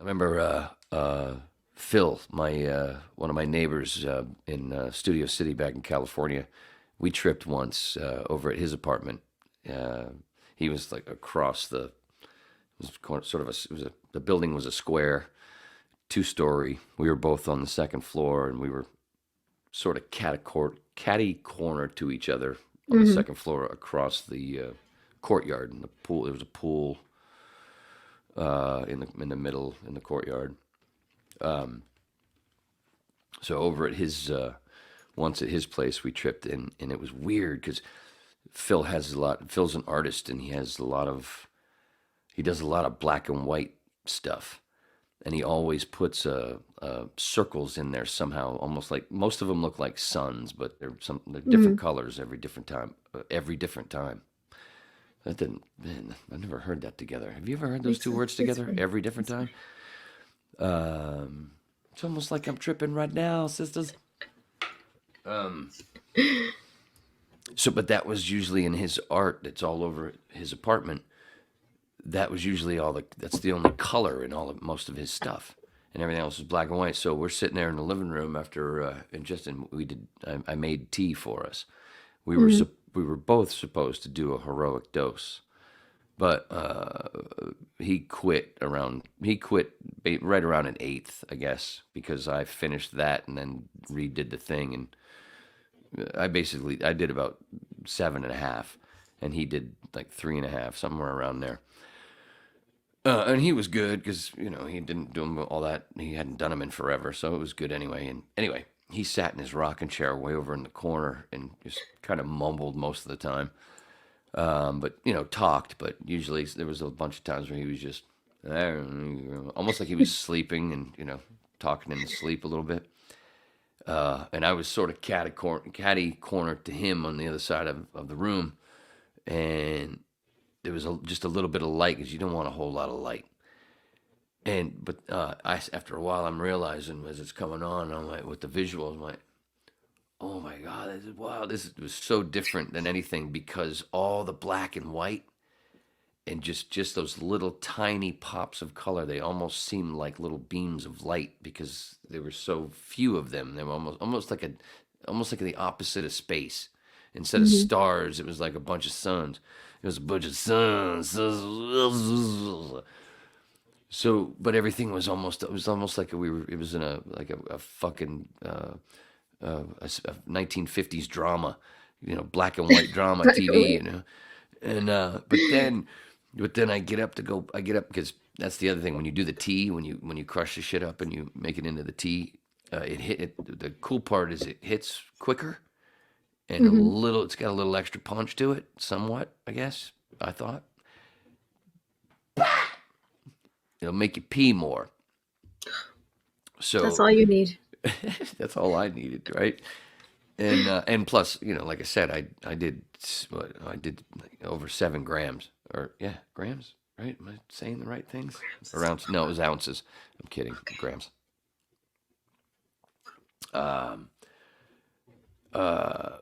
remember Phil, my one of my neighbors in Studio City back in California. We tripped once over at his apartment. Uh, he was like across the. It was sort of a. It was the building was a square, 2-story. We were both on the second floor, and we were sort of catty corner to each other on the Mm-hmm. second floor across the courtyard and the pool. There was a pool in the middle in the courtyard. So over at his once at his place, we tripped in, and it was weird because Phil has a lot. Phil's an artist, and he does a lot of black and white stuff, and he always puts circles in there somehow, almost like most of them look like suns, but they're different Mm-hmm. colors every different time. Every different time. That didn't. Man, I've never heard that together. Have you ever heard those two words It's together? fun. Every different It's time. fun. It's almost like I'm tripping right now, sisters. Um, but that was usually in his art. That's all over his apartment. That was usually all the. That's the only color in all of most of his stuff, and everything else is black and white. So we're sitting there in the living room after, and we did. I made tea for us. Mm-hmm. We were both supposed to do a heroic dose, but he quit right around an eighth, I guess, because I finished that and then redid the thing, and I did about 7.5, and he did like 3.5, somewhere around there. And he was good because he didn't do them all that. He hadn't done them in forever, so it was good anyway. And anyway, he sat in his rocking chair way over in the corner and just kind of mumbled most of the time. But talked. But usually there was a bunch of times where he was just almost like he was sleeping and talking in his sleep a little bit. And I was sort of catty cornered to him on the other side of the room, and there was just a little bit of light because you don't want a whole lot of light. But after a while, I'm realizing as it's coming on, I'm like with the visuals, I'm like, oh my god, this is wow! This was so different than anything because all the black and white and just those little tiny pops of color, they almost seemed like little beams of light because there were so few of them. They were almost like the opposite of space. Instead of Mm-hmm. stars, it was like a bunch of suns. It was a bunch of suns. So, but everything was almost. It was almost like we were. It was in a fucking 1950s drama, black and white drama Black and TV, white. and but then I get up to go. I get up because that's the other thing. When you do the tea, when you crush the shit up and you make it into the tea, it hit. The cool part is it hits quicker and a Mm-hmm. little. It's got a little extra punch to it, somewhat. I guess I thought it'll make you pee more. That's So all you need. that's all I needed, right? And plus, like I said, I did like over 7 grams, or yeah, grams, right? Am I saying the right things? Or ounce? No, it was ounces. I'm kidding, grams. Um, uh,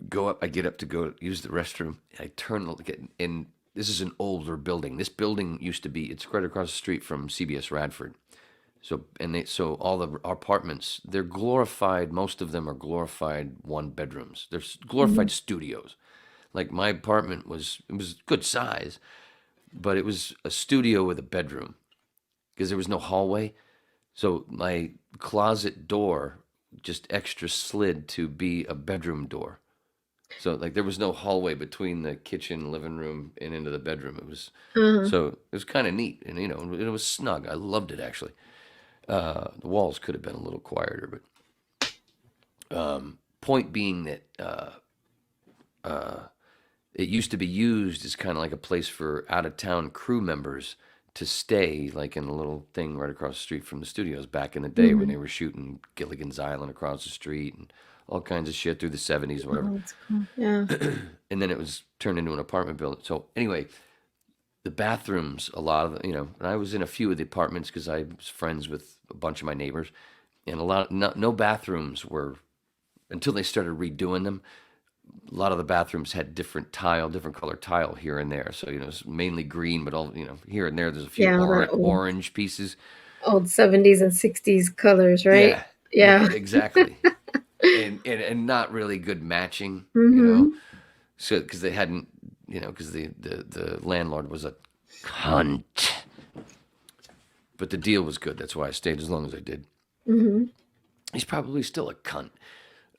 Go up. I get up to go use the restroom. I turn get in. This is an older building. This building used to be. It's right across the street from CBS Radford. So all the apartments, they're glorified. Most of them are glorified 1 bedrooms. They're Mm-hmm. glorified studios. Like my apartment was good size, but it was a studio with a bedroom because there was no hallway. So my closet door just extra slid to be a bedroom door. So like there was no hallway between the kitchen, living room, and into the bedroom. Uh-huh. So it was kind of neat, and it was snug. I loved it actually. The walls could have been a little quieter, but point being that it used to be used as kind of like a place for out of town crew members to stay, like in a little thing right across the street from the studios back in the day when Mm-hmm. they were shooting Gilligan's Island across the street and all kinds of shit through the 70s or whatever. Oh, that's cool. Yeah. And then it was turned into an apartment building. So anyway, the bathrooms, a lot of and I was in a few of the apartments because I was friends with a bunch of my neighbors, and a lot no bathrooms were until they started redoing them. lot of the bathrooms had different color tile here and there. So it's mainly green, but all here and there, there's a few Yeah, all that orange pieces. old 70s and 60s colors, right? Yeah, Yeah. exactly. And not really good matching, Mm-hmm. So because they hadn't, because the landlord was a cunt. But the deal was good. That's why I stayed as long as I did. Mm-hmm. He's probably still a cunt.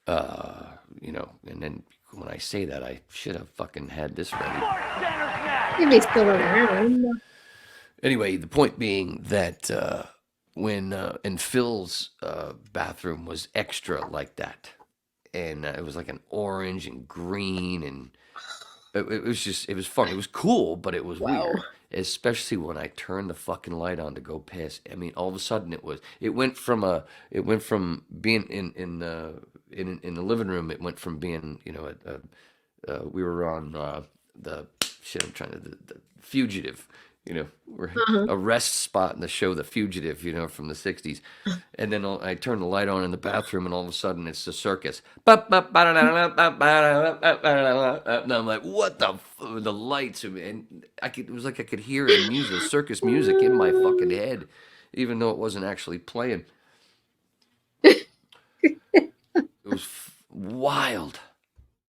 And then when I say that, I should have fucking had this ready. If he's still around. Anyway, the point being that when and Phil's bathroom was extra like that, and it was like an orange and green, and it was fun. It was cool, but it was Wow. weird, especially when I turned the fucking light on to go piss. I mean, all of a sudden it went from being in the living room. It went from being we were on the shit. I'm trying to the Fugitive. We're Uh-huh. arrest spot in the show The Fugitive, from the 60s. And then I turn the light on in the bathroom, and all of a sudden it's the circus. And I'm like, what the lights? And it was like I could hear the circus music in my fucking head, even though it wasn't actually playing. It was wild.